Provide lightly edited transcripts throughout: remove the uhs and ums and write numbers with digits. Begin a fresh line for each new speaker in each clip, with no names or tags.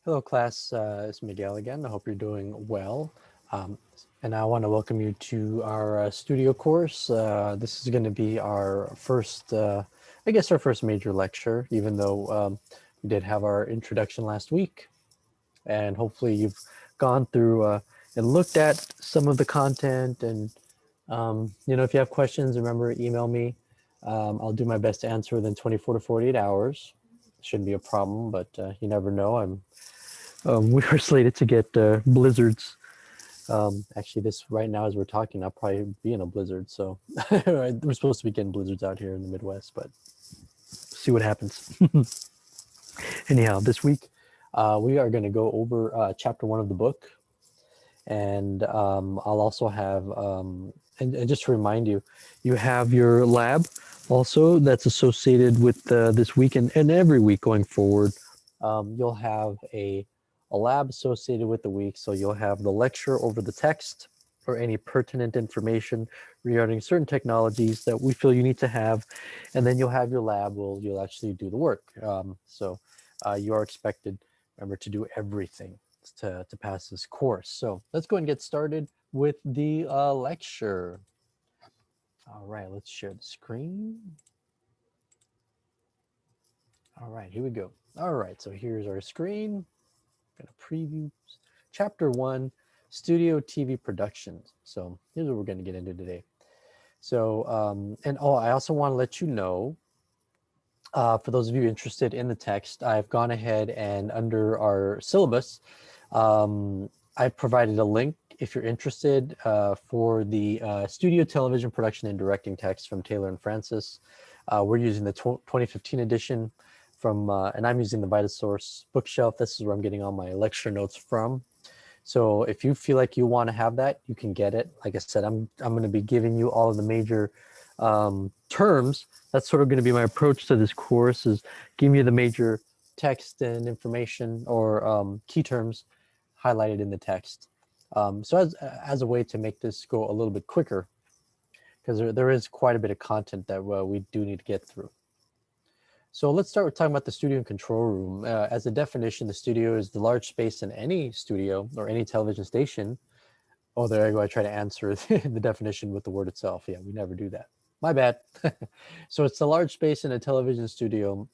Hello, class. It's Miguel again. I hope you're doing well. Um, and I want to welcome you to our studio course. This is going to be our first, I guess, our first major lecture, even though we did have our introduction last week. And hopefully you've gone through and looked at some of the content. And, if you have questions, remember, email me. I'll do my best to answer within 24 to 48 hours. Shouldn't be a problem, but you never know. We are slated to get blizzards. Actually, this right now as we're talking, I'll probably be in a blizzard. So we're supposed to be getting blizzards out here in the Midwest, but see what happens. Anyhow, this week we are going to go over chapter 1 of the book, and I'll also have, and just to remind you, you have your lab also that's associated with this week and every week going forward. You'll have a lab associated with the week. So you'll have the lecture over the text or any pertinent information regarding certain technologies that we feel you need to have. And then you'll have your lab where you'll actually do the work. So you are expected, remember, to do everything to pass this course. So let's go and get started with the lecture. All right, let's share the screen. All right, here we go. All right, so here's our screen. I'm gonna preview chapter 1, studio TV productions. So here's what we're gonna get into today. So, I also want to let you know, for those of you interested in the text, I've gone ahead and under our syllabus, I provided a link if you're interested for the studio television production and directing text from Taylor and Francis. We're using the 2015 edition from, and I'm using the VitaSource bookshelf. This is where I'm getting all my lecture notes from. So if you feel like you want to have that, you can get it. Like I said, I'm going to be giving you all of the major terms. That's sort of going to be my approach to this course, is giving you the major text and information or key terms highlighted in the text. So as a way to make this go a little bit quicker, because there is quite a bit of content that we do need to get through. So let's start with talking about the studio and control room. As a definition, the studio is the large space in any studio or any television station. Oh, there I go. I try to answer the definition with the word itself. Yeah, we never do that. My bad. So it's the large space in a television studio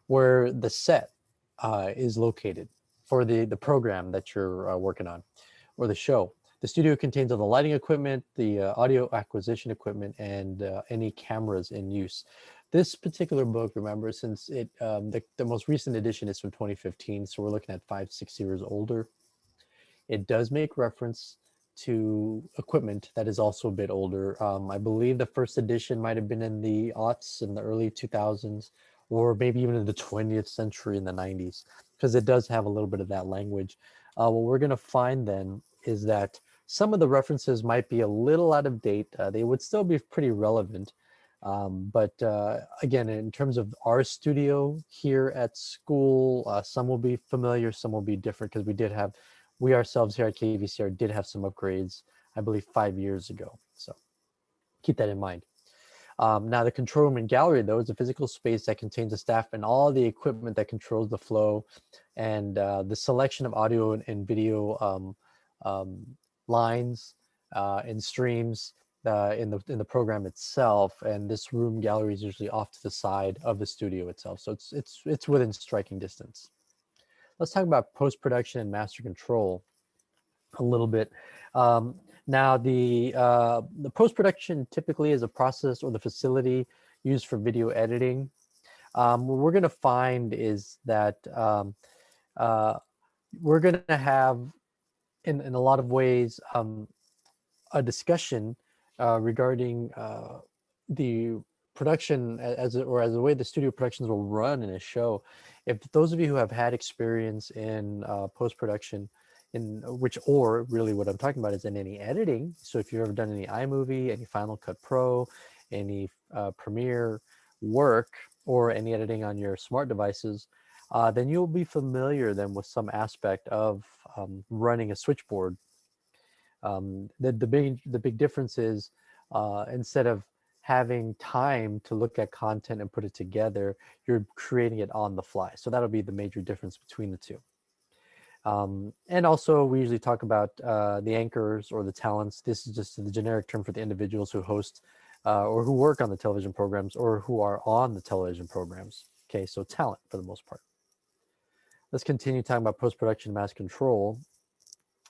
where the set is located for the program that you're working on or the show. The studio contains all the lighting equipment, the audio acquisition equipment, and any cameras in use. This particular book, remember, since the most recent edition is from 2015, so we're looking at 5-6 years older. It does make reference to equipment that is also a bit older. I believe the first edition might have been in the aughts, in the early 2000s, or maybe even in the 20th century in the 90s, because it does have a little bit of that language. What we're going to find then is that some of the references might be a little out of date. They would still be pretty relevant. But again, in terms of our studio here at school, some will be familiar, some will be different, because we ourselves here at KVCR did have some upgrades, I believe 5 years ago. So keep that in mind. Now the control room and gallery, though, is a physical space that contains the staff and all the equipment that controls the flow and the selection of audio and video lines and streams in the program itself. And this room gallery is usually off to the side of the studio itself, so it's within striking distance. Let's talk about post-production and master control a little bit. Now, the post-production typically is a process or the facility used for video editing. What we're going to find is that uh, we're going to have, in a lot of ways, a discussion regarding the production or as the way the studio productions will run in a show. If those of you who have had experience in post-production, in which, or really what I'm talking about is in any editing. So if you've ever done any iMovie, any Final Cut Pro, any Premiere work, or any editing on your smart devices, then you'll be familiar then with some aspect of running a switchboard. The big difference is instead of having time to look at content and put it together, you're creating it on the fly. So that'll be the major difference between the two. And also, we usually talk about the anchors or the talents. This is just the generic term for the individuals who host or who work on the television programs or who are on the television programs. Okay, so talent for the most part. Let's continue talking about post-production mass control.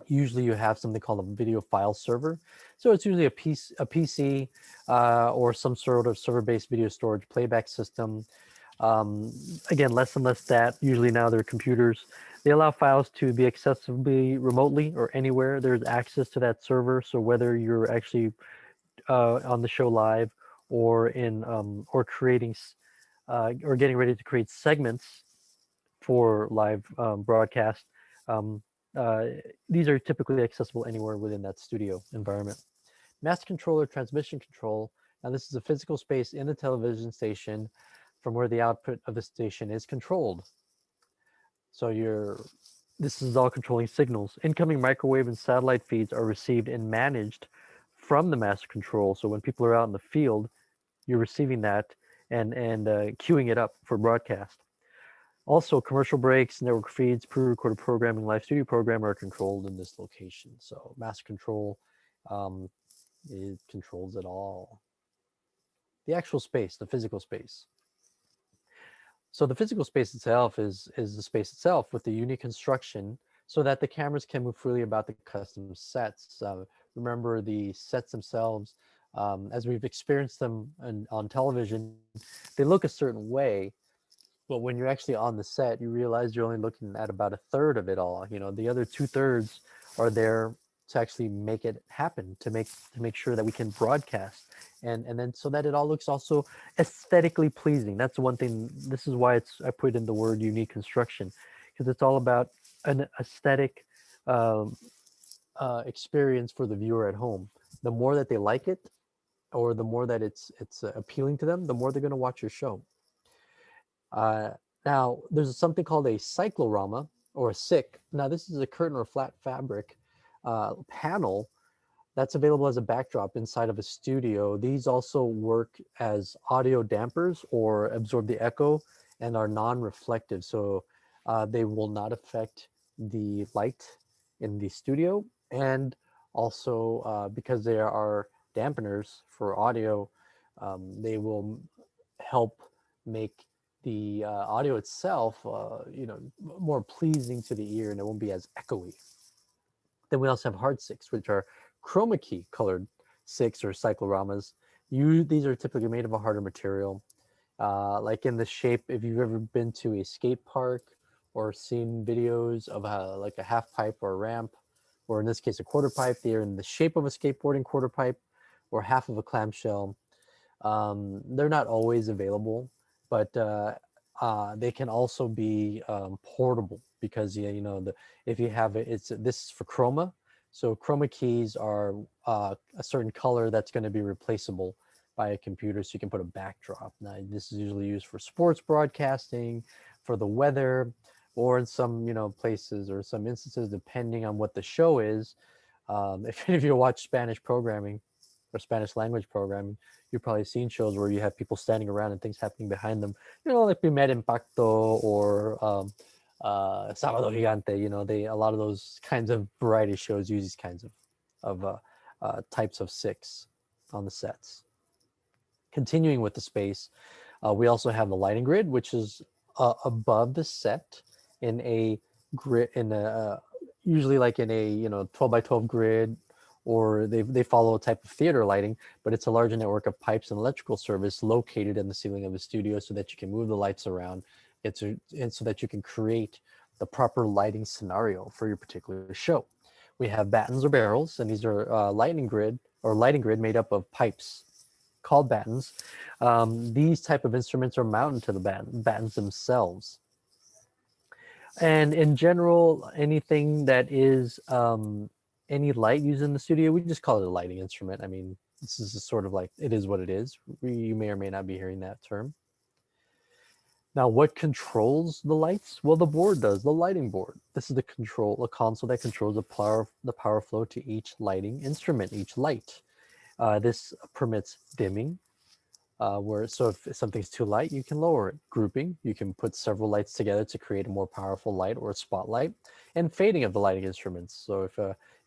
Usually you have something called a video file server. So it's usually a PC or some sort of server-based video storage playback system. Again, less and less that. Usually now they're computers. They allow files to be accessible remotely or anywhere. There's access to that server. So whether you're actually on the show live or in or creating or getting ready to create segments for live broadcast, um, uh, these are typically accessible anywhere within that studio environment. Master control or transmission control. Now this is a physical space in the television station from where the output of the station is controlled. So this is all controlling signals. Incoming microwave and satellite feeds are received and managed from the master control. So when people are out in the field, you're receiving that and queuing it up for broadcast. Also, commercial breaks, network feeds, pre-recorded programming, live studio program are controlled in this location. So master control, it controls it all. The actual space, the physical space. So the physical space itself is the space itself with the unique construction so that the cameras can move freely about the custom sets. Remember the sets themselves, as we've experienced them on television, they look a certain way, but when you're actually on the set, you realize you're only looking at about a third of it all. You know, the other 2/3 are there to actually make it happen, to make sure that we can broadcast, and then so that it all looks also aesthetically pleasing. That's one thing. This is why I put in the word unique construction, because it's all about an aesthetic um, experience for the viewer at home. The more that they like it, or the more that it's appealing to them, the more they're going to watch your show. Uh, Now, there's something called a cyclorama or a SICK. Now, this is a curtain or flat fabric panel that's available as a backdrop inside of a studio. These also work as audio dampers or absorb the echo and are non-reflective. So they will not affect the light in the studio. And also because they are dampeners for audio, they will help make the audio itself, more pleasing to the ear, and it won't be as echoey. Then we also have hard six, which are chroma key colored six or cycloramas. These are typically made of a harder material, like in the shape. If you've ever been to a skate park or seen videos of like a half pipe or a ramp, or in this case a quarter pipe, they're in the shape of a skateboarding quarter pipe or half of a clamshell. They're not always available, but they can also be portable because if you have it, this is for chroma. So chroma keys are a certain color that's going to be replaceable by a computer, so you can put a backdrop. Now, this is usually used for sports broadcasting, for the weather, or in some places or some instances, depending on what the show is. If any of you watch Spanish programming or Spanish language programming, you've probably seen shows where you have people standing around and things happening behind them. Like Primer Impacto or Sábado Gigante. A lot of those kinds of variety shows use these kinds of types of six on the sets. Continuing with the space, we also have the lighting grid, which is above the set in a grid, usually like in a 12 by 12 grid, or they follow a type of theater lighting, but it's a larger network of pipes and electrical service located in the ceiling of the studio so that you can move the lights around, and so that you can create the proper lighting scenario for your particular show. We have battens or barrels, and these are lighting grid made up of pipes called battens. These type of instruments are mounted to the battens themselves. And in general, anything that is any light used in the studio, we just call it a lighting instrument. I mean, this is sort of like, it is what it is. You may or may not be hearing that term. Now, what controls the lights? Well, the board does, the lighting board. This is a console that controls the power flow to each lighting instrument, each light. This permits dimming, where so if something's too light, you can lower it. Grouping, you can put several lights together to create a more powerful light or a spotlight. And fading of the lighting instruments. So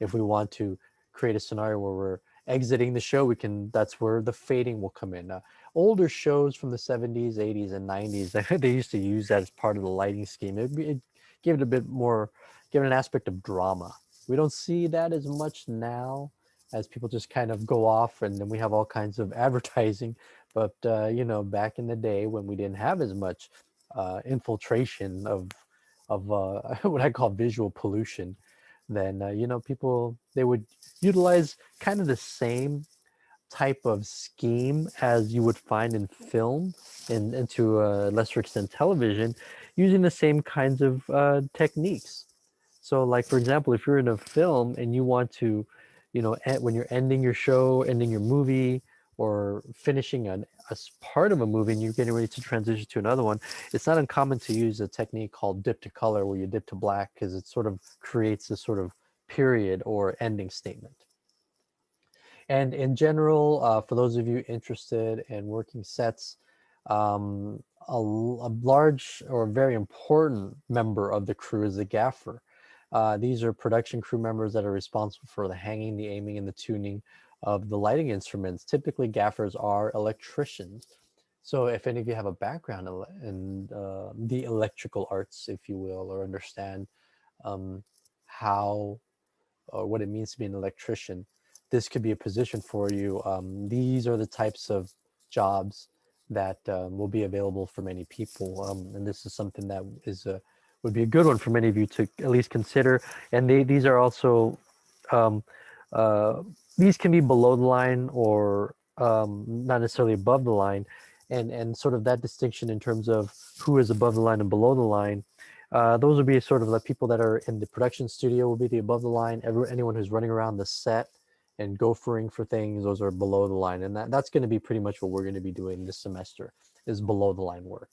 if we want to create a scenario where we're exiting the show, we can. That's where the fading will come in. Older shows from the 70s, 80s, and 90s, they used to use that as part of the lighting scheme. It gave it a bit more, give it an aspect of drama. We don't see that as much now, as people just kind of go off, and then we have all kinds of advertising. But back in the day when we didn't have as much infiltration of what I call visual pollution, then people, they would utilize kind of the same type of scheme as you would find in film and to a lesser extent television, using the same kinds of techniques. So, like for example, if you're in a film and you want to, when you're ending your show, ending your movie, or finishing part of a movie and you're getting ready to transition to another one, it's not uncommon to use a technique called dip to color, where you dip to black, because it sort of creates a sort of period or ending statement. And in general, for those of you interested in working sets, a large or very important member of the crew is the gaffer. These are production crew members that are responsible for the hanging, the aiming, and the tuning of the lighting instruments. Typically, gaffers are electricians. So if any of you have a background in the electrical arts, if you will, or understand um, how or what it means to be an electrician, this could be a position for you. These are the types of jobs that will be available for many people, and this is something that would be a good one for many of you to at least consider. And these are also um, uh, these can be below the line or not necessarily above the line, and sort of that distinction in terms of who is above the line and below the line, those would be sort of the people that are in the production studio will be the above the line. Anyone who's running around the set and gophering for things, those are below the line. And that's going to be pretty much what we're going to be doing this semester, is below the line work.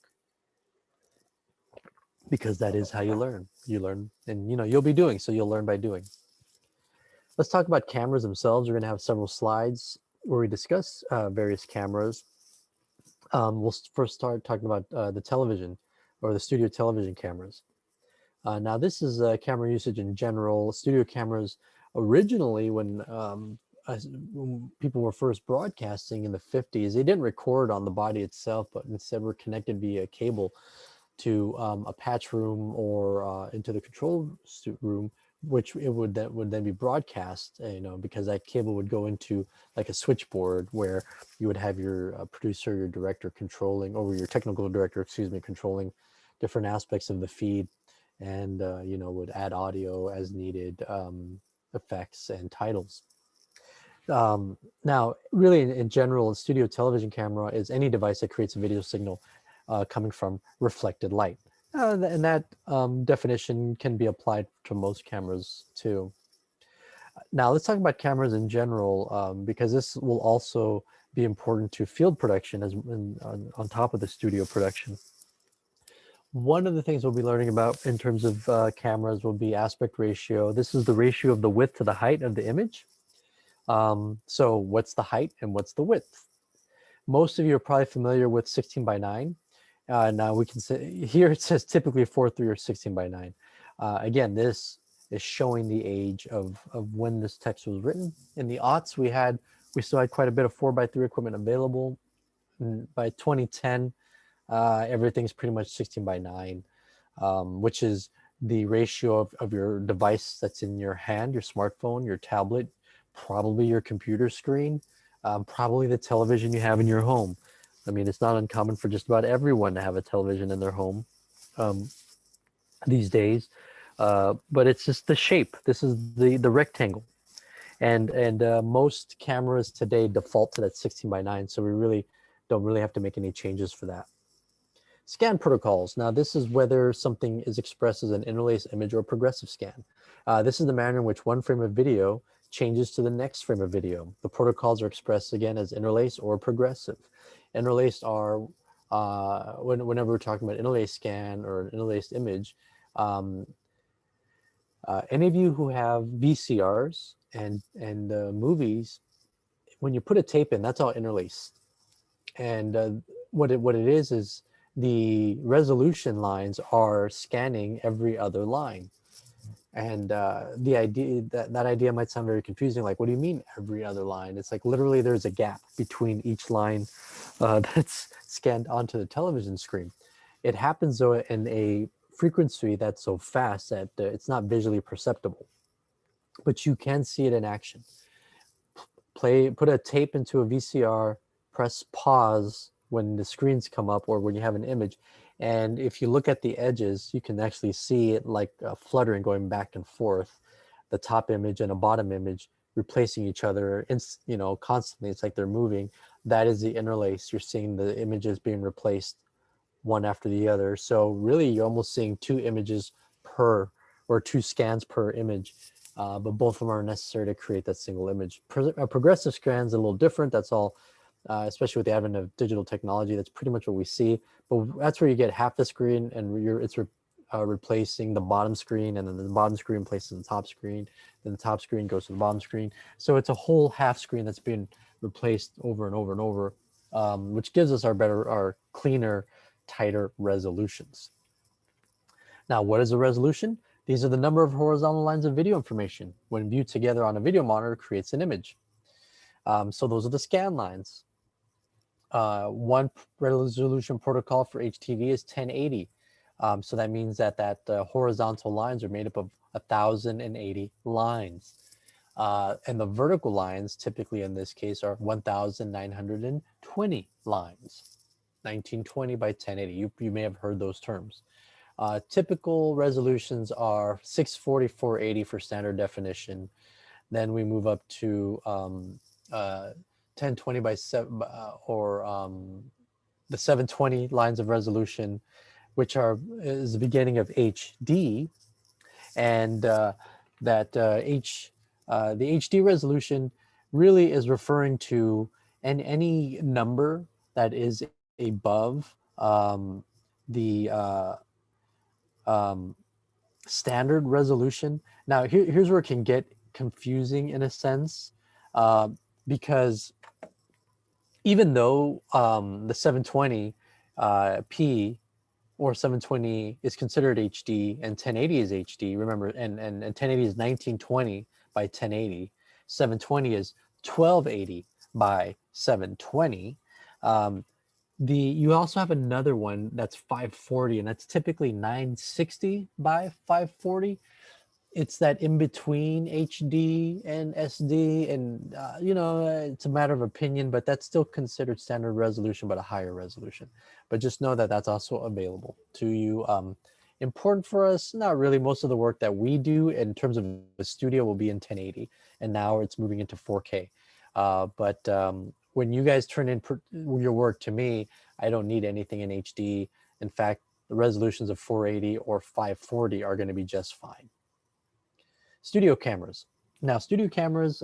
Because that is how you learn. You learn, and you'll be doing, so you'll learn by doing. Let's talk about cameras themselves. We're going to have several slides where we discuss various cameras. We'll first start talking about the television, or the studio television cameras. Now, this is camera usage in general. Studio cameras originally, when people were first broadcasting in the 50s, they didn't record on the body itself, but instead were connected via cable to a patch room or into the control room, which it would then be broadcast, because that cable would go into like a switchboard where you would have your producer, your director controlling, or your technical director, excuse me, controlling different aspects of the feed, and would add audio as needed, effects and titles. Now, really, in general, a studio television camera is any device that creates a video signal coming from reflected light. And that definition can be applied to most cameras too. Now, let's talk about cameras in general, because this will also be important to field production on top of the studio production. One of the things we'll be learning about in terms of cameras will be aspect ratio. This is the ratio of the width to the height of the image. So what's the height and what's the width? Most of you are probably familiar with 16 by 9. Now we can say, here it says typically 4:3 or 16 by 9. Again, this is showing the age of when this text was written. In the aughts, we still had quite a bit of 4:3 equipment available. And by 2010, everything's pretty much 16 by 9, which is the ratio of your device that's in your hand, your smartphone, your tablet, probably your computer screen, probably the television you have in your home. I mean, it's not uncommon for just about everyone to have a television in their home these days, but it's just the shape. This is the rectangle, and most cameras today default to that 16 by 9, so we really don't really have to make any changes for that. Scan protocols. Now, this is whether something is expressed as an interlaced image or progressive scan. This is the manner in which one frame of video changes to the next frame of video. The protocols are expressed again as interlaced or progressive. Interlaced are, whenever we're talking about interlaced scan or an interlaced image, any of you who have VCRs and movies, when you put a tape in, that's all interlaced. And what it is the resolution lines are scanning every other line. And the idea that idea might sound very confusing. Like, what do you mean every other line? It's like literally there's a gap between each line that's scanned onto the television screen. It happens though in a frequency that's so fast that it's not visually perceptible, but you can see it in action. Put a tape into a VCR, press pause when the screens come up or when you have an image, and if you look at the edges, you can actually see it like fluttering, going back and forth, the top image and a bottom image replacing each other, constantly. It's like they're moving. That is the interlace. You're seeing the images being replaced one after the other. So really, you're almost seeing two images per, or two scans per image, but both of them are necessary to create that single image. Progressive scans a little different. That's all, especially with the advent of digital technology. That's pretty much what we see. But that's where you get half the screen, and it's replacing the bottom screen, and then the bottom screen replaces the top screen. Then the top screen goes to the bottom screen. So it's a whole half screen that's being replaced over and over and over, which gives us our cleaner, tighter resolutions. Now, what is a resolution? These are the number of horizontal lines of video information. When viewed together on a video monitor, creates an image. So those are the scan lines. One resolution protocol for HTV is 1080. So that means that horizontal lines are made up of 1080 lines. And the vertical lines, typically in this case, are 1920 lines. 1920 by 1080. You may have heard those terms. Typical resolutions are 640, 480 for standard definition. Then we move up to 1020 by 7, the 720 lines of resolution, which is the beginning of HD. And the HD resolution really is referring to any number that is above the standard resolution. Now, here's where it can get confusing in a sense, because even though the 720p or 720 is considered HD and 1080 is HD, remember, and 1080 is 1920 by 1080, 720 is 1280 by 720. You also have another one that's 540, and that's typically 960 by 540. It's that in between HD and SD, and it's a matter of opinion, but that's still considered standard resolution, but a higher resolution. But just know that that's also available to you. Important for us, not really. Most of the work that we do in terms of the studio will be in 1080, and now it's moving into 4K. But when you guys turn in your work to me, I don't need anything in HD. In fact, the resolutions of 480 or 540 are going to be just fine. Studio cameras. Now, studio cameras,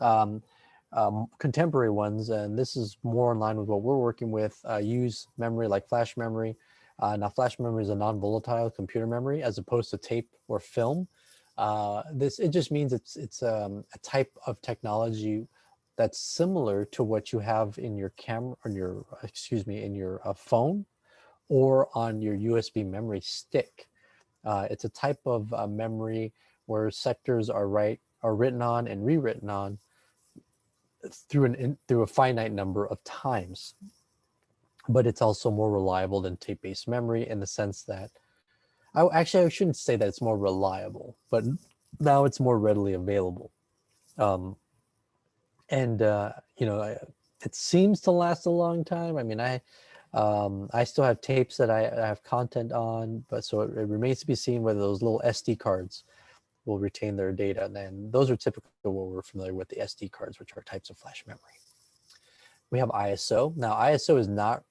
contemporary ones, and this is more in line with what we're working with, use memory like flash memory. Now, flash memory is a non-volatile computer memory as opposed to tape or film. It just means it's a type of technology that's similar to what you have in your camera, in your phone, or on your USB memory stick. It's a type of memory where sectors are written on and rewritten on through a finite number of times. But it's also more reliable than tape-based memory in the sense that, I shouldn't say that it's more reliable, but now it's more readily available. It seems to last a long time. I mean, I still have tapes that I have content on, but so it remains to be seen whether those little SD cards will retain their data. And then those are typically what we're familiar with, the SD cards, which are types of flash memory. We have ISO. Now, ISO is not,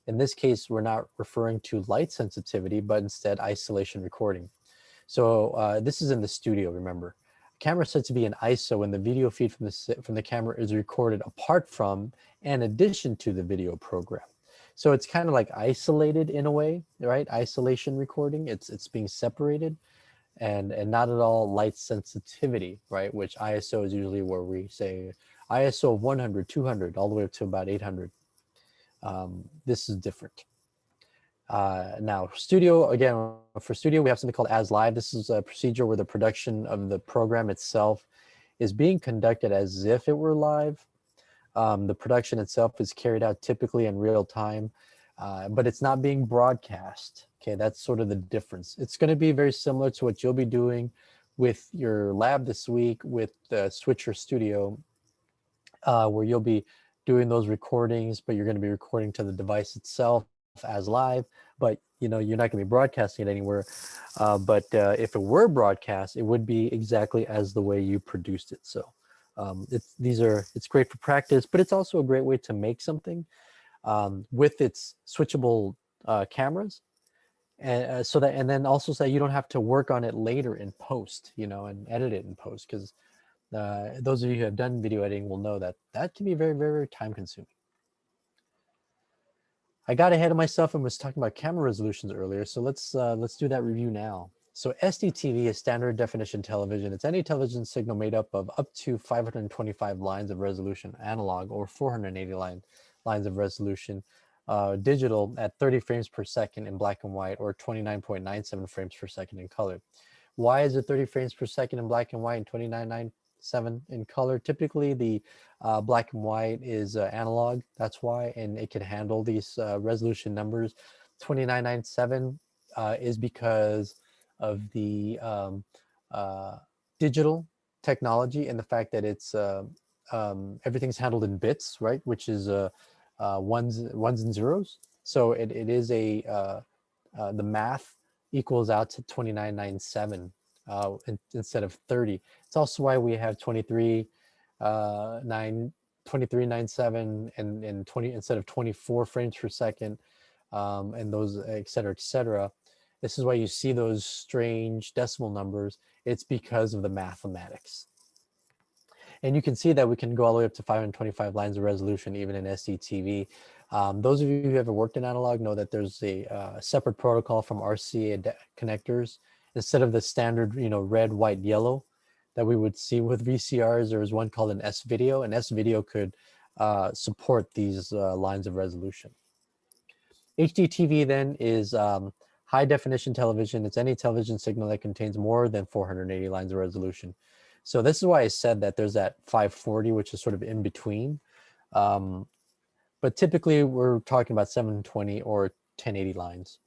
in this case, we're not referring to light sensitivity, but instead isolation recording. So this is in the studio, remember. Camera is said to be an ISO when the video feed from the camera is recorded apart from and addition to the video program. So it's kind of like isolated in a way, right? Isolation recording, it's being separated. And not at all light sensitivity, right? Which ISO is usually where we say ISO of 100, 200, all the way up to about 800. This is different. Now, studio, again, for studio, we have something called as live. This is a procedure where the production of the program itself is being conducted as if it were live. The production itself is carried out typically in real time, but it's not being broadcast. Okay, that's sort of the difference. It's going to be very similar to what you'll be doing with your lab this week with the Switcher Studio, where you'll be doing those recordings, but you're going to be recording to the device itself as live, but you're not going to be broadcasting it anywhere. But if it were broadcast, it would be exactly as the way you produced it. So it's great for practice, but it's also a great way to make something with its switchable cameras, and and then also so that you don't have to work on it later in post, and edit it in post, because those of you who have done video editing will know that that can be very, very, very time consuming. I got ahead of myself and was talking about camera resolutions earlier, so let's do that review now. So SDTV is standard definition television. It's any television signal made up to 525 lines of resolution analog, or 480 lines of resolution digital at 30 frames per second in black and white, or 29.97 frames per second in color. Why is it 30 frames per second in black and white and 29.97 in color? Typically, the black and white is analog. That's why, and it can handle these resolution numbers. 29.97 is because of the digital technology and the fact that it's everything's handled in bits, right? Which is ones and zeros. So it is the math equals out to 29.97 instead of 30. It's also why we have 23.97 and 20 instead of 24 frames per second, and those et cetera. This is why you see those strange decimal numbers. It's because of the mathematics. And you can see that we can go all the way up to 525 lines of resolution, even in SDTV. Those of you who ever worked in analog know that there's a separate protocol from RCA connectors. Instead of the standard, red, white, yellow that we would see with VCRs, there was one called an S-Video, and S-Video could support these lines of resolution. HDTV then is high definition television. It's any television signal that contains more than 480 lines of resolution. So this is why I said that there's that 540, which is sort of in between. But typically we're talking about 720 or 1080 lines.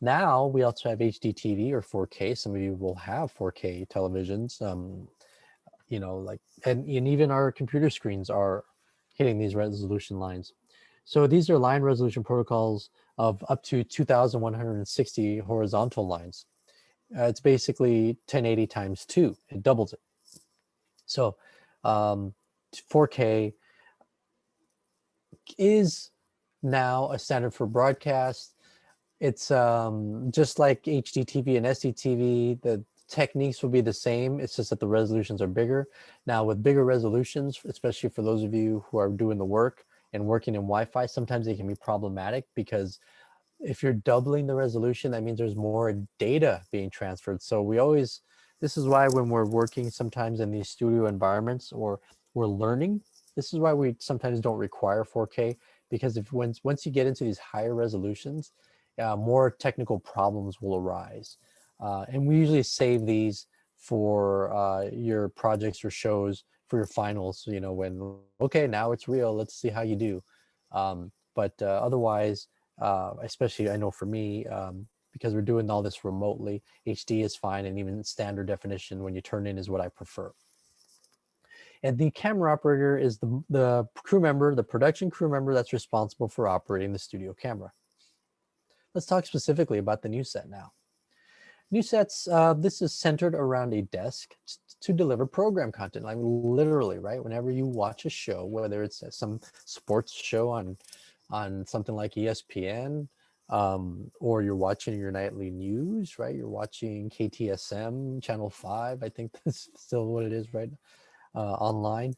Now we also have HDTV or 4K. Some of you will have 4K televisions, and even our computer screens are hitting these resolution lines. So these are line resolution protocols of up to 2,160 horizontal lines. It's basically 1080 times 2. It doubles it. So 4K is now a standard for broadcast. It's just like HDTV and SDTV. The techniques will be the same. It's just that the resolutions are bigger. Now with bigger resolutions, especially for those of you who are doing the work and working in Wi-Fi, sometimes they can be problematic, because if you're doubling the resolution, that means there's more data being transferred. So this is why when we're working sometimes in these studio environments or we're learning, this is why we sometimes don't require 4K, because once you get into these higher resolutions, more technical problems will arise. And we usually save these for your projects or shows for your finals, when, okay, now it's real, let's see how you do. But otherwise, especially I know for me, because we're doing all this remotely, HD is fine, and even standard definition when you turn in is what I prefer. And the camera operator is the crew member, the production crew member that's responsible for operating the studio camera. Let's talk specifically about the NewSet now. NewSets, this is centered around a desk to deliver program content. I mean, literally, right? Whenever you watch a show, whether it's some sports show on something like ESPN, or you're watching your nightly news, right? You're watching KTSM, Channel 5, I think that's still what it is, right? Online.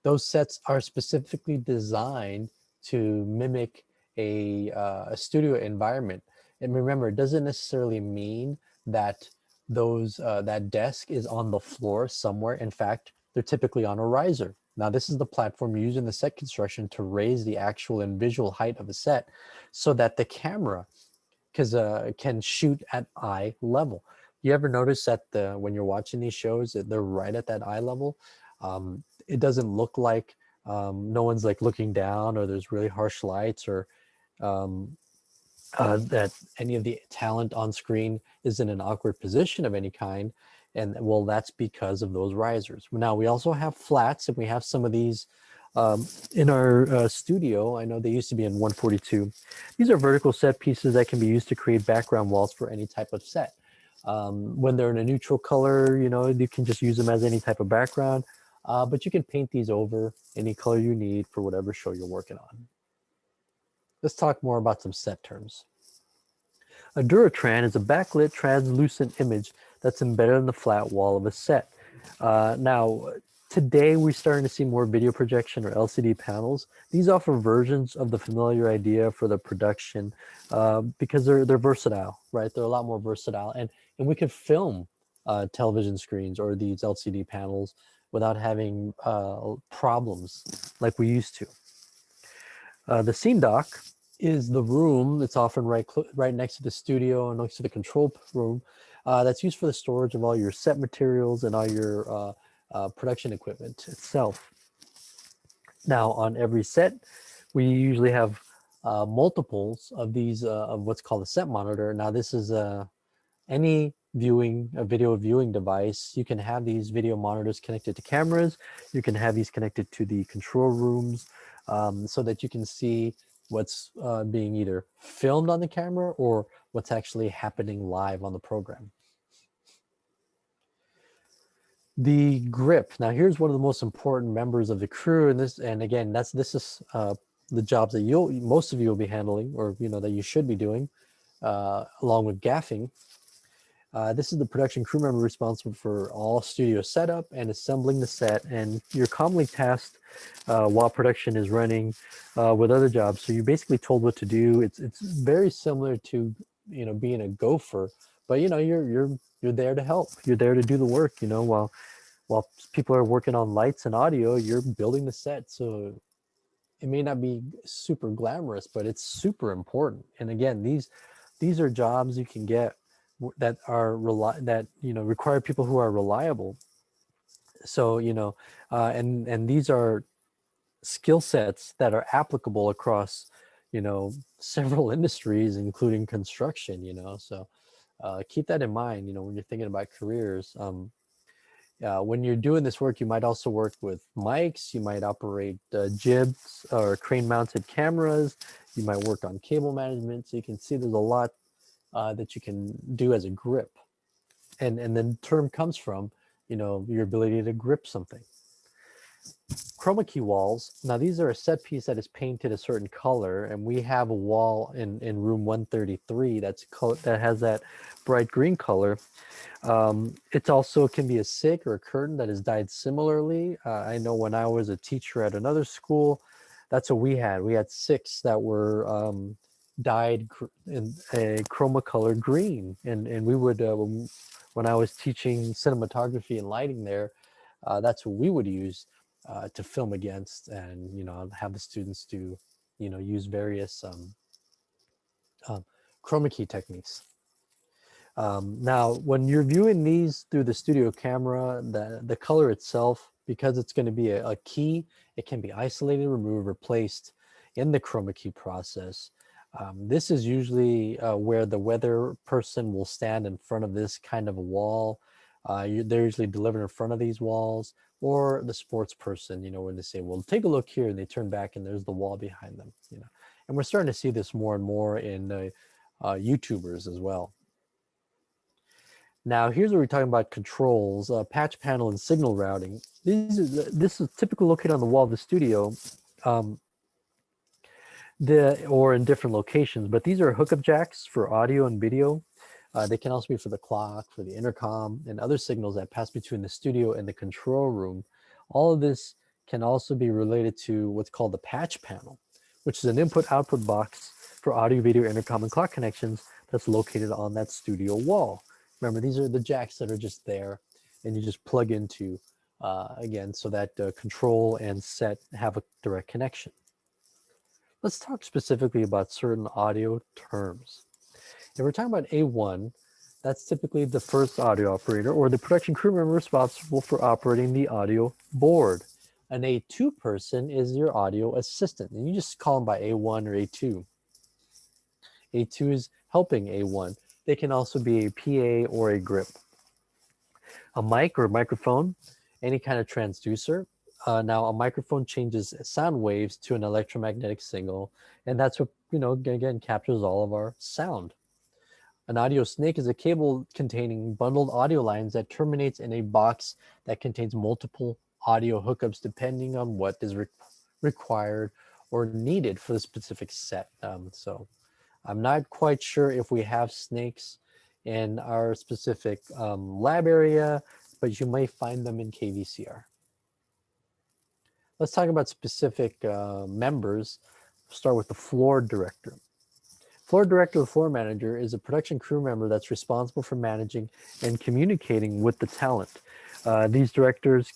Those sets are specifically designed to mimic a studio environment. And remember, it doesn't necessarily mean that that desk is on the floor somewhere. In fact, they're typically on a riser. Now, this is the platform used in the set construction to raise the actual and visual height of a set so that the camera can shoot at eye level. You ever notice that when you're watching these shows, that they're right at that eye level? It doesn't look like no one's like looking down, or there's really harsh lights, or um, that any of the talent on screen is in an awkward position of any kind. And well, that's because of those risers. Now, we also have flats, and we have some of these in our studio. I know they used to be in 142. These are vertical set pieces that can be used to create background walls for any type of set. When they're in a neutral color, you know, you can just use them as any type of background, but you can paint these over any color you need for whatever show you're working on. Let's talk more about some set terms. A Duratran is a backlit translucent image that's embedded in the flat wall of a set. Now, today we're starting to see more video projection or LCD panels. These offer versions of the familiar idea for the production because they're versatile, right? They're a lot more versatile, and we can film television screens or these LCD panels without having problems like we used to. The scene dock is the room that's often right next to the studio and next to the control room that's used for the storage of all your set materials and all your production equipment itself. Now, on every set, we usually have multiples of these of what's called a set monitor. Now, this is any a video viewing device. You can have these video monitors connected to cameras. You can have these connected to the control rooms so that you can see what's being either filmed on the camera or what's actually happening live on the program. The grip. Now, here's one of the most important members of the crew, and again, this is the jobs that most of you will be handling, or that you should be doing, along with gaffing. This is the production crew member responsible for all studio setup and assembling the set, and you're commonly tasked while production is running with other jobs. So you're basically told what to do. It's very similar to being a gopher, but you're there to help. You're there to do the work. While people are working on lights and audio, you're building the set. So it may not be super glamorous, but it's super important. And again, these are jobs you can get that are require people who are reliable. So and these are skill sets that are applicable across several industries, including construction. So keep that in mind when you're thinking about careers. When you're doing this work, you might also work with mics. You might operate jibs or crane mounted cameras. You might work on cable management. So you can see there's a lot that you can do as a grip, and the term comes from your ability to grip something. Chroma key walls. Now, these are a set piece that is painted a certain color, and we have a wall in room 133 that has that bright green color. It also can be a SIG or a curtain that is dyed similarly. I know when I was a teacher at another school, that's what we had. We had 6 that were dyed in a chroma colored green, and we would when I was teaching cinematography and lighting there, that's what we would use to film against, and have the students do use various chroma key techniques. Now, when you're viewing these through the studio camera, the color itself, because it's going to be a key, it can be isolated, removed, replaced in the chroma key process. This is usually where the weather person will stand in front of this kind of a wall. They're usually delivered in front of these walls, or the sports person, when they say, well, take a look here, and they turn back and there's the wall behind them, and we're starting to see this more and more in YouTubers as well. Now, here's where we're talking about controls, patch panel and signal routing. This is typically located on the wall of the studio, or in different locations, but these are hookup jacks for audio and video. They can also be for the clock, for the intercom, and other signals that pass between the studio and the control room. All of this can also be related to what's called the patch panel, which is an input-output box for audio, video, intercom, and clock connections that's located on that studio wall. Remember, these are the jacks that are just there, and you just plug into again, so that control and set have a direct connection. Let's talk specifically about certain audio terms. If we're talking about A1, that's typically the first audio operator or the production crew member responsible for operating the audio board. An A2 person is your audio assistant, and you just call them by A1 or A2. A2 is helping A1. They can also be a PA or a grip. A mic or microphone, any kind of transducer. Now, a microphone changes sound waves to an electromagnetic signal, and that's what, again, captures all of our sound. An audio snake is a cable containing bundled audio lines that terminates in a box that contains multiple audio hookups depending on what is required or needed for the specific set. So I'm not quite sure if we have snakes in our specific lab area, but you may find them in KVCR. Let's talk about specific members. Start with the floor director. Floor director or floor manager is a production crew member that's responsible for managing and communicating with the talent. These directors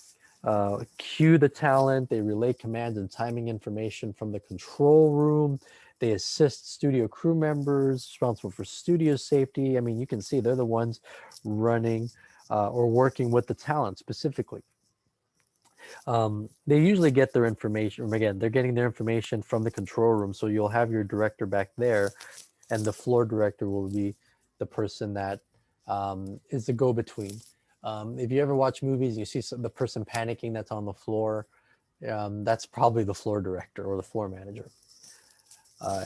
cue the talent, they relay commands and timing information from the control room, they assist studio crew members responsible for studio safety. I mean, you can see they're the ones running or working with the talent specifically. They usually get their information, again, they're getting their information from the control room, so you'll have your director back there, and the floor director will be the person that is the go-between. If you ever watch movies, you see the person panicking that's on the floor, that's probably the floor director or the floor manager.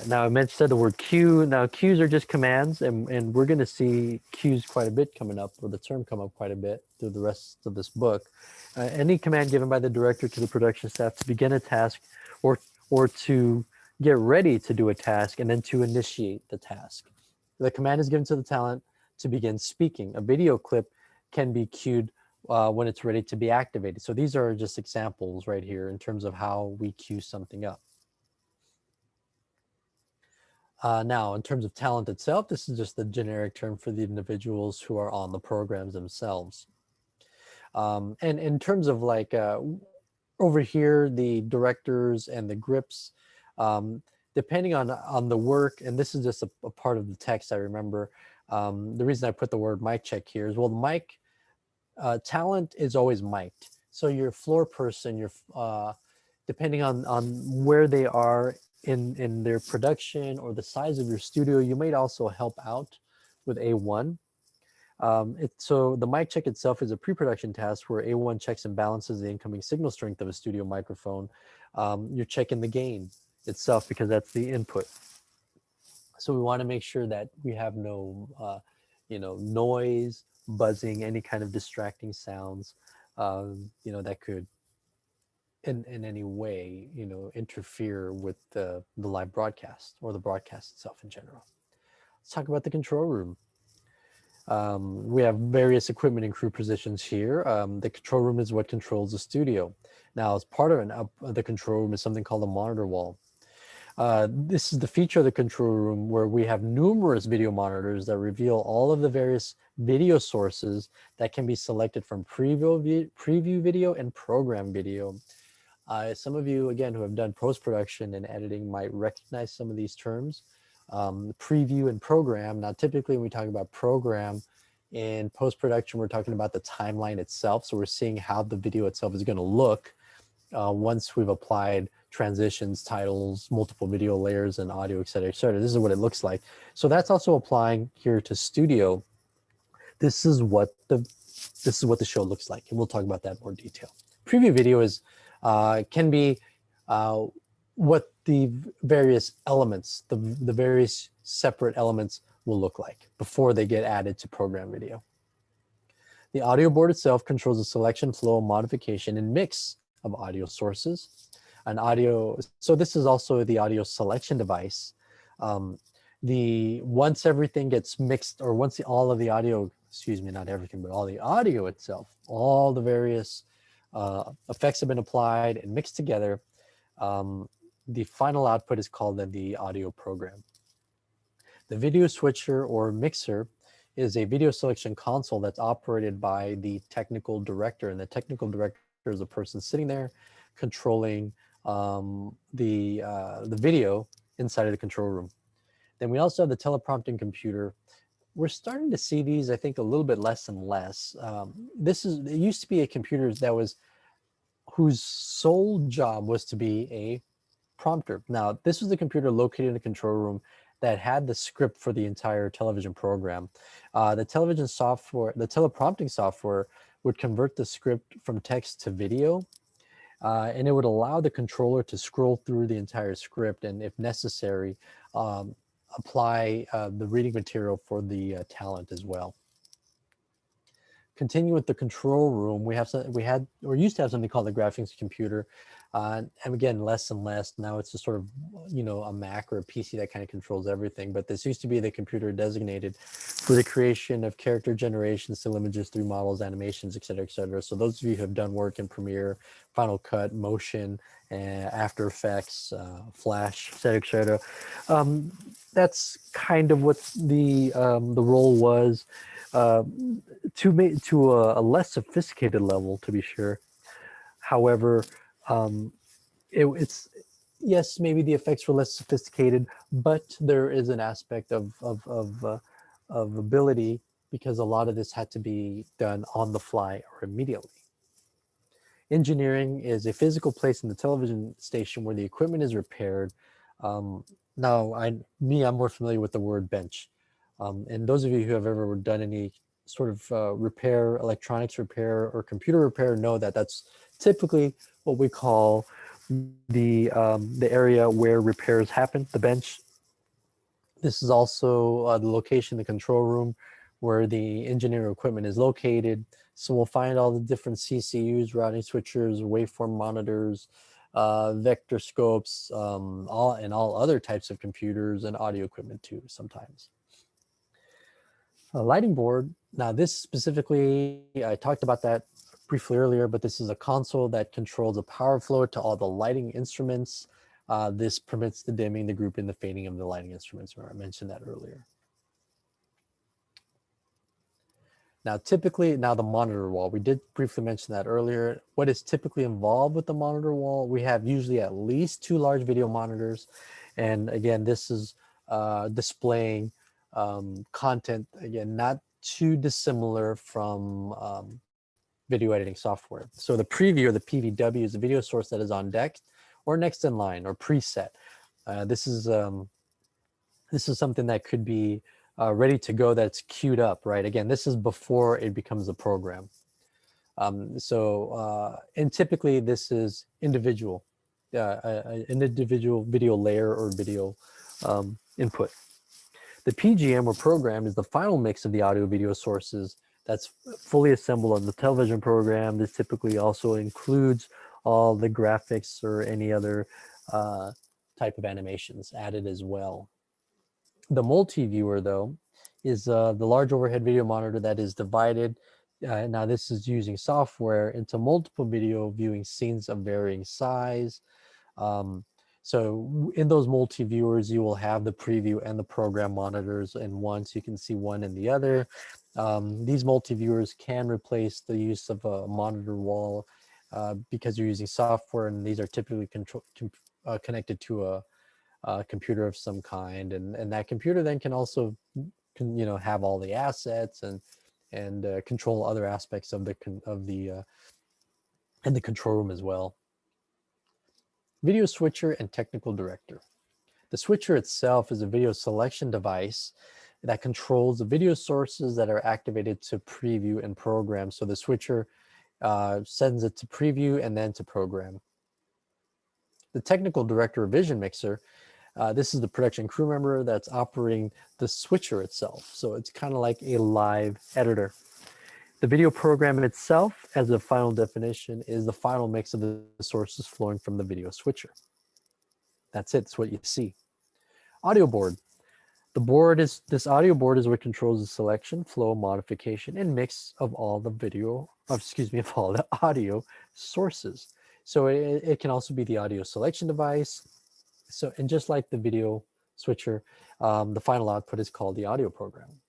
Now I mentioned the word cue. Now cues are just commands, and we're going to see cues quite a bit coming up, or the term come up quite a bit through the rest of this book. Any command given by the director to the production staff to begin a task or to get ready to do a task and then to initiate the task. The command is given to the talent to begin speaking. A video clip can be cued when it's ready to be activated. So these are just examples right here in terms of how we cue something up. Now, in terms of talent itself, this is just the generic term for the individuals who are on the programs themselves. And in terms of like over here, the directors and the grips, depending on the work, and this is just a part of the text I remember, the reason I put the word mic check here is, well, the mic talent is always mic'd. So your floor person, your depending on where they are in their production or the size of your studio, you might also help out with A1. So the mic check itself is a pre-production task where A1 checks and balances the incoming signal strength of a studio microphone. You're checking the gain itself because that's the input. So we want to make sure that we have no, noise, buzzing, any kind of distracting sounds, that could in any way, interfere with the live broadcast or the broadcast itself in general. Let's talk about the control room. We have various equipment and crew positions here. The control room is what controls the studio. Now, as part of the control room is something called a monitor wall. This is the feature of the control room where we have numerous video monitors that reveal all of the various video sources that can be selected from preview video and program video. Some of you, again, who have done post-production and editing might recognize some of these terms. Preview and program. Now, typically when we talk about program in post-production, we're talking about the timeline itself. So we're seeing how the video itself is going to look once we've applied transitions, titles, multiple video layers, and audio, et cetera, et cetera. This is what it looks like. So that's also applying here to studio. This is what the show looks like, and we'll talk about that in more detail. Preview video is can be what the various elements, the various separate elements will look like before they get added to program video. The audio board itself controls the selection, flow, modification, and mix of audio sources. So this is also the audio selection device. Once everything gets mixed, or once all of the audio, not everything, but all the audio itself, all the various effects have been applied and mixed together, the final output is called the audio program. The video switcher or mixer is a video selection console that's operated by the technical director, and the technical director There's a person sitting there controlling the video inside of the control room. Then we also have the teleprompting computer. We're starting to see these, I think, a little bit less and less. It used to be a computer whose sole job was to be a prompter. Now, this was the computer located in the control room that had the script for the entire television program. The television software, the teleprompting software, would convert the script from text to video, and it would allow the controller to scroll through the entire script and, if necessary, apply the reading material for the talent as well. Continue with the control room. We used to have something called the graphics computer, and again, less and less. Now it's just sort of, a Mac or a PC that kind of controls everything. But this used to be the computer designated for the creation of character generation, still images, 3D models, animations, etc., etc. So those of you who have done work in Premiere, Final Cut, Motion, After Effects, Flash, etc., etc. That's kind of what the role was. To a less sophisticated level, to be sure. However, it's yes, maybe the effects were less sophisticated, but there is an aspect of ability, because a lot of this had to be done on the fly or immediately. Engineering is a physical place in the television station where the equipment is repaired. Now, I'm more familiar with the word bench. And those of you who have ever done any sort of repair, electronics repair, or computer repair know that that's typically what we call the area where repairs happen, the bench. This is also the location, the control room, where the engineering equipment is located. So we'll find all the different CCUs, routing switchers, waveform monitors, vector scopes, all other types of computers and audio equipment too sometimes. A lighting board. Now this specifically, I talked about that briefly earlier, but this is a console that controls the power flow to all the lighting instruments. This permits the dimming, the grouping, the fading of the lighting instruments. I mentioned that earlier. Now, typically, the monitor wall, we did briefly mention that earlier. What is typically involved with the monitor wall? We have usually at least 2 large video monitors. And again, this is displaying content, again, not too dissimilar from video editing software. So the preview, or the PVW, is a video source that is on deck or next in line or preset. This is something that could be ready to go, that's queued up, right? Again, this is before it becomes a program. And typically this is individual, an individual video layer or video input. The PGM, or program, is the final mix of the audio video sources that's fully assembled on the television program. This typically also includes all the graphics or any other type of animations added as well. The multi-viewer, though, is the large overhead video monitor that is divided, now this is using software, into multiple video viewing scenes of varying size. So in those multi-viewers, you will have the preview and the program monitors in one, so you can see one and the other. These multi-viewers can replace the use of a monitor wall because you're using software, and these are typically connected to a computer of some kind, and that computer then can also have all the assets and control other aspects of the control room as well. Video switcher and technical director. The switcher itself is a video selection device that controls the video sources that are activated to preview and program. So the switcher sends it to preview and then to program. The technical director or vision mixer, this is the production crew member that's operating the switcher itself. So it's kind of like a live editor. The video program itself, as a final definition, is the final mix of the sources flowing from the video switcher. That's it. It's what you see. Audio board. This audio board is what controls the selection, flow, modification, and mix of all the all the audio sources. So it can also be the audio selection device. So, and just like the video switcher, the final output is called the audio program.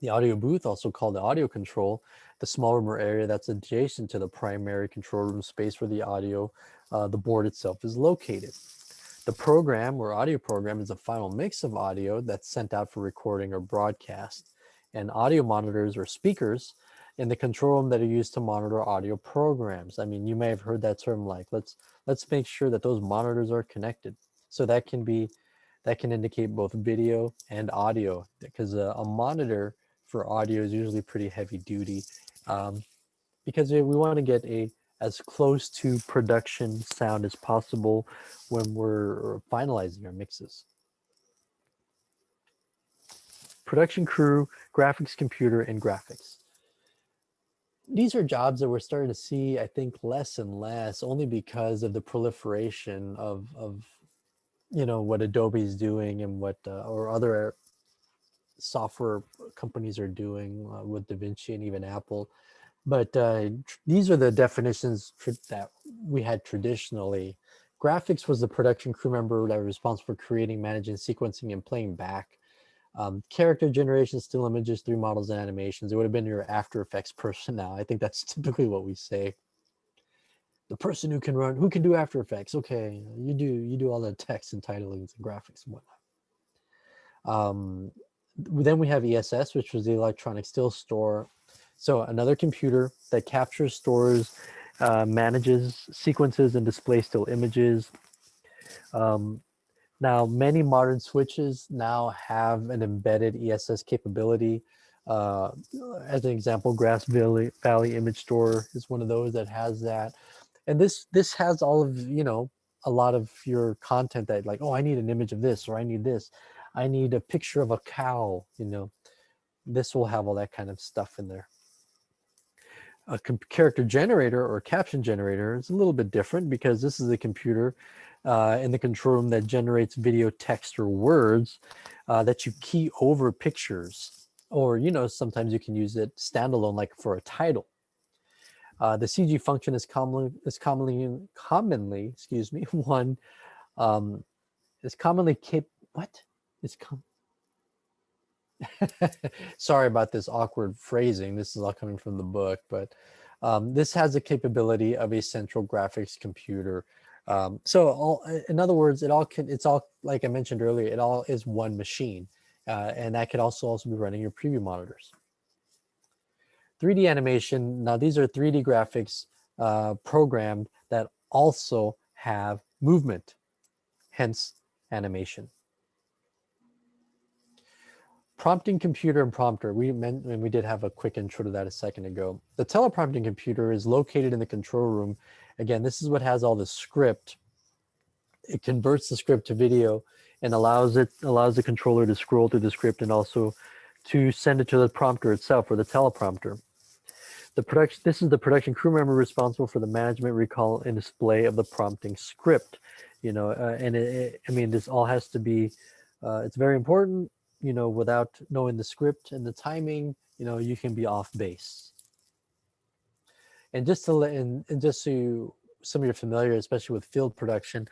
The audio booth, also called the audio control, the small room or area that's adjacent to the primary control room space where the audio, the board itself is located. The program or audio program is a final mix of audio that's sent out for recording or broadcast, and audio monitors or speakers in the control room that are used to monitor audio programs. I mean, you may have heard that term, like let's make sure that those monitors are connected. So that can indicate both video and audio, because a monitor for audio is usually pretty heavy duty, because we want to get a as close to production sound as possible when we're finalizing our mixes. Production crew, graphics computer, and graphics. These are jobs that we're starting to see, I think, less and less, only because of the proliferation of what Adobe is doing and what or other software companies are doing with DaVinci and even Apple. But these are the definitions that we had traditionally. Graphics was the production crew member that was responsible for creating, managing, sequencing, and playing back. Character generation, still images, 3D models, and animations. It would have been your After Effects person now. I think that's typically what we say. The person who can do After Effects. Okay, you do all the text and titling and graphics and whatnot. Then we have ESS, which was the electronic still store. So another computer that captures, stores, manages, sequences, and displays still images. Now, many modern switches now have an embedded ESS capability. As an example, Grass Valley Image Store is one of those that has that. And this has all of, a lot of your content that, like, oh, I need an image of this, or I need this. I need a picture of a cow, This will have all that kind of stuff in there. A character generator or caption generator is a little bit different, because this is a computer in the control room that generates video, text, or words that you key over pictures, or sometimes you can use it standalone, like for a title. The CG function is commonly excuse me, one is commonly sorry about this awkward phrasing. This is all coming from the book, but this has the capability of a central graphics computer. In other words, it's all, like I mentioned earlier, it all is one machine, and that could also be running your preview monitors. 3D animation. Now these are 3D graphics programmed that also have movement, hence animation. Prompting computer and prompter. We did have a quick intro to that a second ago. The teleprompting computer is located in the control room. Again, this is what has all the script. It converts the script to video and allows the controller to scroll through the script, and also to send it to the prompter itself, or the teleprompter. This is the production crew member responsible for the management, recall, and display of the prompting script. This all has to be. It's very important. Without knowing the script and the timing, you can be off base. And just so some of you are familiar, especially with field production,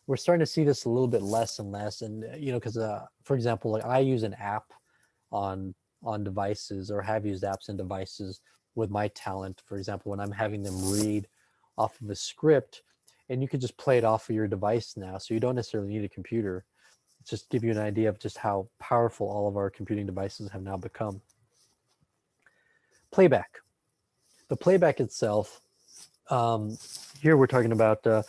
we're starting to see this a little bit less and less. And because for example, like I use an app on devices, or have used apps and devices with my talent. For example, when I'm having them read off of a script, and you can just play it off of your device now, so you don't necessarily need a computer. Just give you an idea of just how powerful all of our computing devices have now become. Playback. The playback itself, here we're talking about a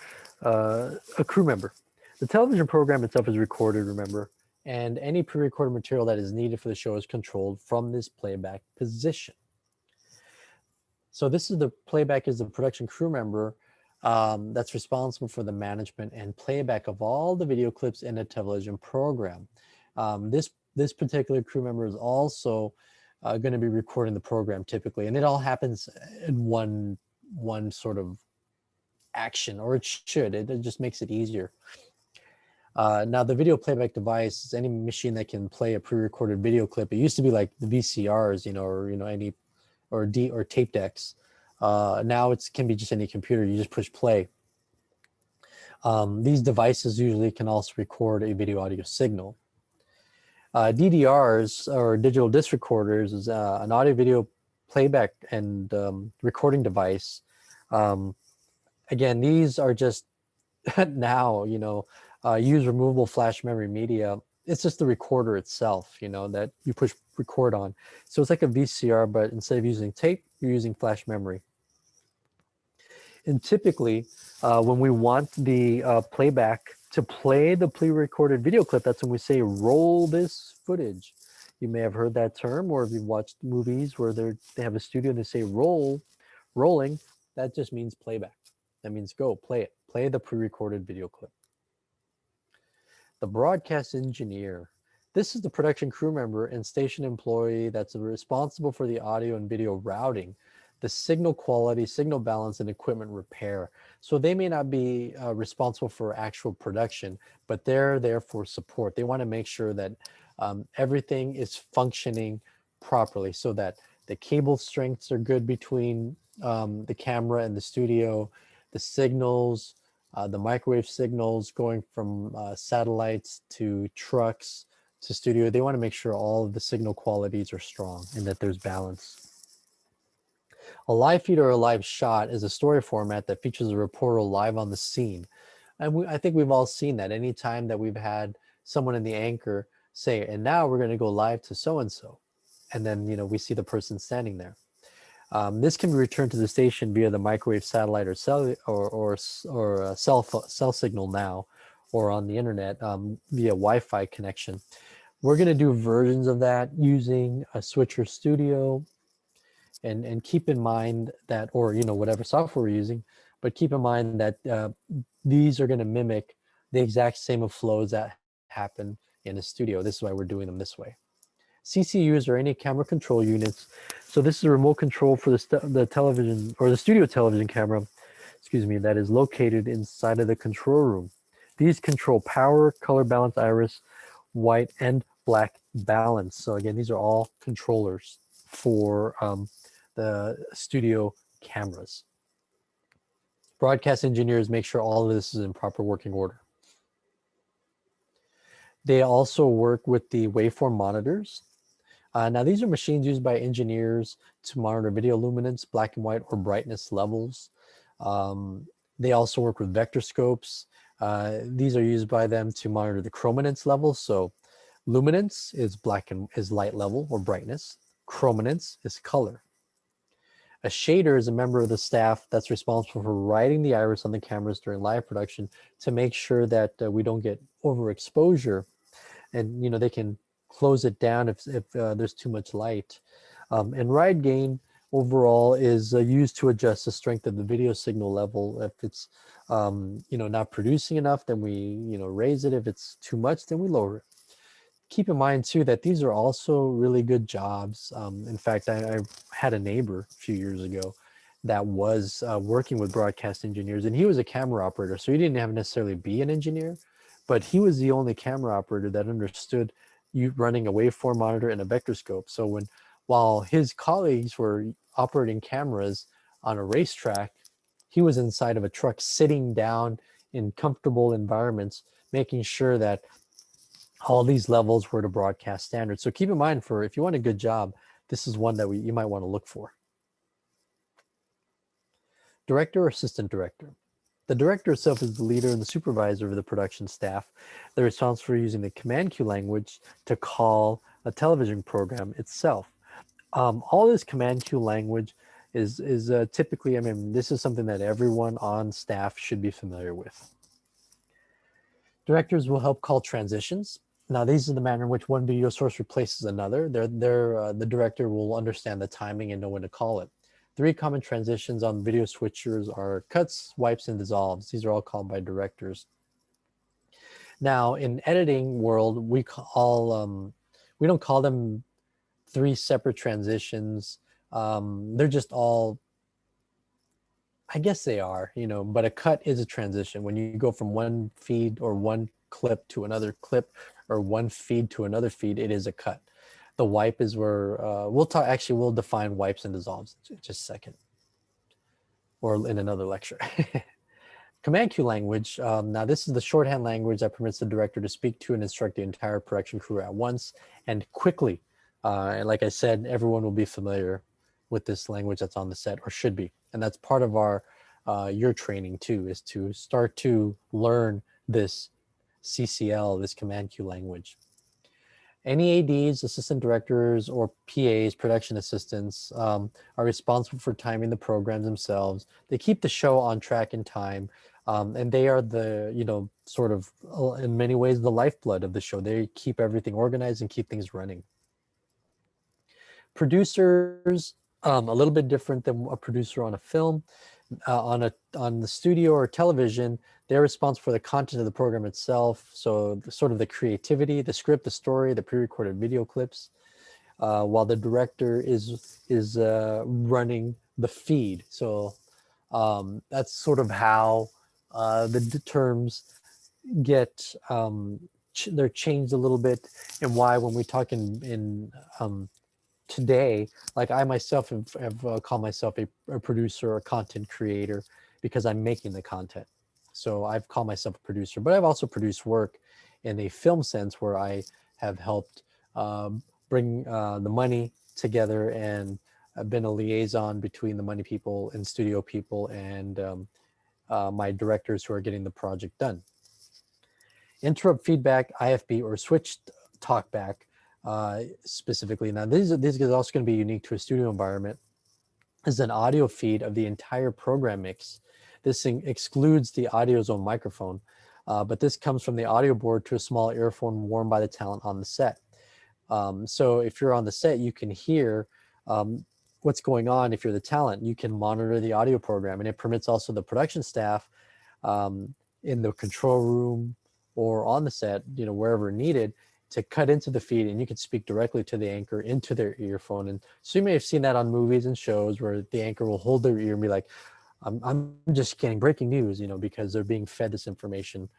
crew member. The television program itself is recorded, remember, and any pre-recorded material that is needed for the show is controlled from this playback position. So playback is the production crew member that's responsible for the management and playback of all the video clips in a television program. This particular crew member is also going to be recording the program typically, and it all happens in one sort of action, or it should. It just makes it easier. Now, the video playback device is any machine that can play a pre-recorded video clip. It used to be like the VCRs, or tape decks. Now it can be just any computer. You just push play. These devices usually can also record a video audio signal. DDRs, or digital disc recorders, is an audio video playback and recording device. Um, Again, these are just now, use removable flash memory media. It's just the recorder itself, that you push record on. So it's like a VCR, but instead of using tape, you're using flash memory. And typically, when we want the playback to play the pre-recorded video clip, that's when we say roll this footage. You may have heard that term, or if you've watched movies where they have a studio and they say rolling, that just means playback. That means go, play it. Play the pre-recorded video clip. The broadcast engineer. This is the production crew member and station employee that's responsible for the audio and video routing, the signal quality, signal balance, and equipment repair. So they may not be responsible for actual production, but they're there for support. They want to make sure that everything is functioning properly, so that the cable strengths are good between the camera and the studio, the signals, the microwave signals going from satellites to trucks to studio. They want to make sure all of the signal qualities are strong and that there's balance. A live feed or a live shot is a story format that features a reporter live on the scene. And I think we've all seen that. Anytime that we've had someone in the anchor say, and now we're going to go live to so-and-so. And then, we see the person standing there. This can be returned to the station via the microwave satellite or cell signal now, or on the internet via Wi-Fi connection. We're going to do versions of that using a Switcher Studio, and keep in mind that, or whatever software we're using, but keep in mind that these are going to mimic the exact same flows that happen in a studio. This is why we're doing them this way. CCUs are any camera control units. So this is a remote control for the television, or the studio television camera, that is located inside of the control room. These control power, color balance, iris, white, and black balance. So again, these are all controllers for the studio cameras. Broadcast engineers make sure all of this is in proper working order. They also work with the waveform monitors. Now, these are machines used by engineers to monitor video luminance, black and white, or brightness levels. They also work with vector scopes. These are used by them to monitor the chrominance levels. So luminance is light level or brightness. Chrominance is color. A shader is a member of the staff that's responsible for writing the iris on the cameras during live production to make sure that we don't get overexposure, and they can close it down if there's too much light. And ride gain overall is used to adjust the strength of the video signal level. If it's not producing enough, then we raise it. If it's too much, then we lower it. Keep in mind too that these are also really good jobs. In fact, I had a neighbor a few years ago that was working with broadcast engineers, and he was a camera operator, so he didn't have necessarily be an engineer, but he was the only camera operator that understood you running a waveform monitor and a vector scope. So while his colleagues were operating cameras on a racetrack, he was inside of a truck sitting down in comfortable environments, making sure that all these levels were to broadcast standards. So keep in mind, if you want a good job, this is one that you might want to look for. Director or assistant director. The director itself is the leader and the supervisor of the production staff. They're responsible for using the command cue language to call a television program itself. All this command cue language is typically, this is something that everyone on staff should be familiar with. Directors will help call transitions. Now, these are the manner in which one video source replaces another. The director will understand the timing and know when to call it. 3 common transitions on video switchers are cuts, wipes, and dissolves. These are all called by directors. Now, in editing world, we don't call them 3 separate transitions. They're just all, I guess they are, but a cut is a transition. When you go from one feed or one clip to another clip, or one feed to another feed, it is a cut. The wipe is where we'll define wipes and dissolves in just a second, or in another lecture. Command cue language. Now, this is the shorthand language that permits the director to speak to and instruct the entire production crew at once and quickly. And like I said, everyone will be familiar with this language that's on the set, or should be. And that's part of our your training too, is to start to learn this CCL, this command cue language. Any ADs, assistant directors, or PAs, production assistants, are responsible for timing the programs themselves. They keep the show on track in time, and they are the, sort of, in many ways, the lifeblood of the show. They keep everything organized and keep things running. Producers, a little bit different than a producer on a film. On the studio or television, they're responsible for the content of the program itself. So sort of the creativity, the script, the story, the pre-recorded video clips, while the director is running the feed. So that's sort of how the terms get they're changed a little bit, and why when we talk in today, like I myself have called myself a producer or a content creator because I'm making the content. So I've called myself a producer, but I've also produced work in a film sense where I have helped bring the money together, and I've been a liaison between the money people and studio people and my directors who are getting the project done. Interrupt feedback, IFB, or switch talkback. Specifically, now this is also going to be unique to a studio environment, is an audio feed of the entire program mix. This excludes the audio zone microphone, but this comes from the audio board to a small earphone worn by the talent on the set. So if you're on the set, you can hear what's going on. If you're the talent, you can monitor the audio program, and it permits also the production staff in the control room or on the set, wherever needed, to cut into the feed, and you can speak directly to the anchor into their earphone. And so you may have seen that on movies and shows where the anchor will hold their ear and be like, I'm just getting breaking news, because they're being fed this information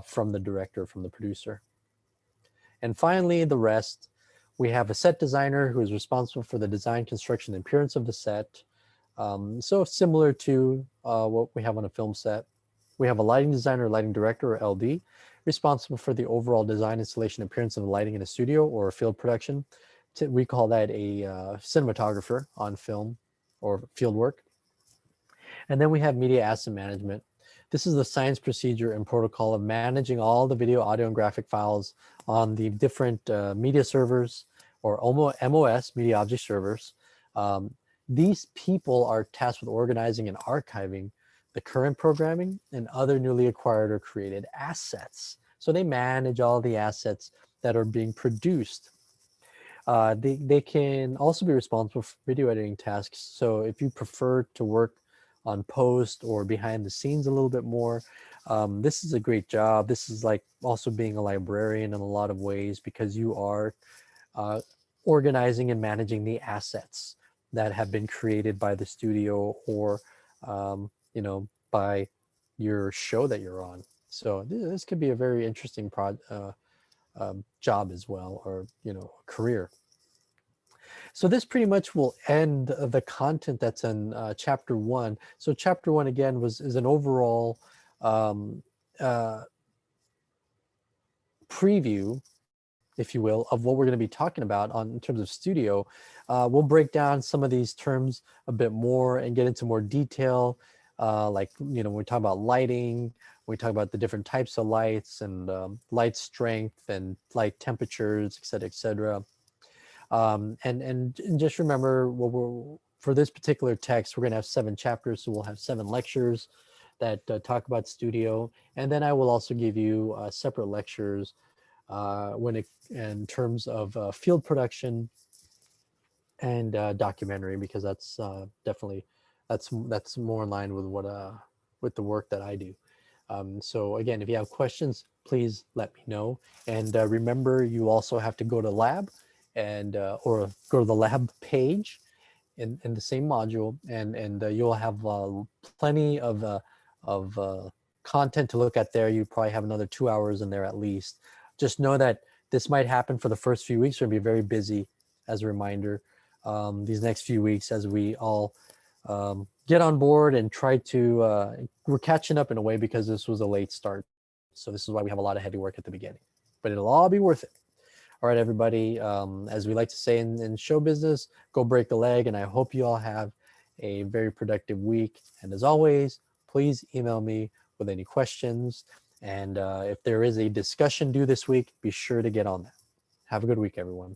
from the director, from the producer. And finally, the rest, we have a set designer who is responsible for the design, construction, and appearance of the set. So similar to what we have on a film set. We have a lighting designer, lighting director, or LD, responsible for the overall design, installation, appearance of the lighting in a studio or a field production. We call that a cinematographer on film or field work. And then we have media asset management. This is the science, procedure, and protocol of managing all the video, audio, and graphic files on the different media servers, or MOS, media object servers. These people are tasked with organizing and archiving the current programming and other newly acquired or created assets. So they manage all the assets that are being produced. They can also be responsible for video editing tasks. So if you prefer to work on post or behind the scenes a little bit more, this is a great job. This is like also being a librarian in a lot of ways, because you are organizing and managing the assets that have been created by the studio or by your show that you're on. So this could be a very interesting job as well, or career. So this pretty much will end the content that's in chapter 1. So chapter 1 again is an overall preview, if you will, of what we're going to be talking about in terms of studio. We'll break down some of these terms a bit more and get into more detail. Like, when we talk about lighting, we talk about the different types of lights and light strength and light temperatures, et cetera, et cetera. And just remember, for this particular text, we're going to have 7 chapters. So we'll have 7 lectures that talk about studio. And then I will also give you separate lectures in terms of field production and documentary, because that's definitely that's more in line with with the work that I do. So again, if you have questions, please let me know. And remember, you also have to go to lab and or go to the lab page in the same module, and you'll have plenty of content to look at there. You probably have another 2 hours in there at least. Just know that this might happen for the first few weeks. We're gonna be very busy, as a reminder, these next few weeks, as we all get on board and try to, we're catching up in a way because this was a late start. So this is why we have a lot of heavy work at the beginning, but it'll all be worth it. All right, everybody. As we like to say in show business, go break a leg. And I hope you all have a very productive week. And as always, please email me with any questions. And if there is a discussion due this week, be sure to get on that. Have a good week, everyone.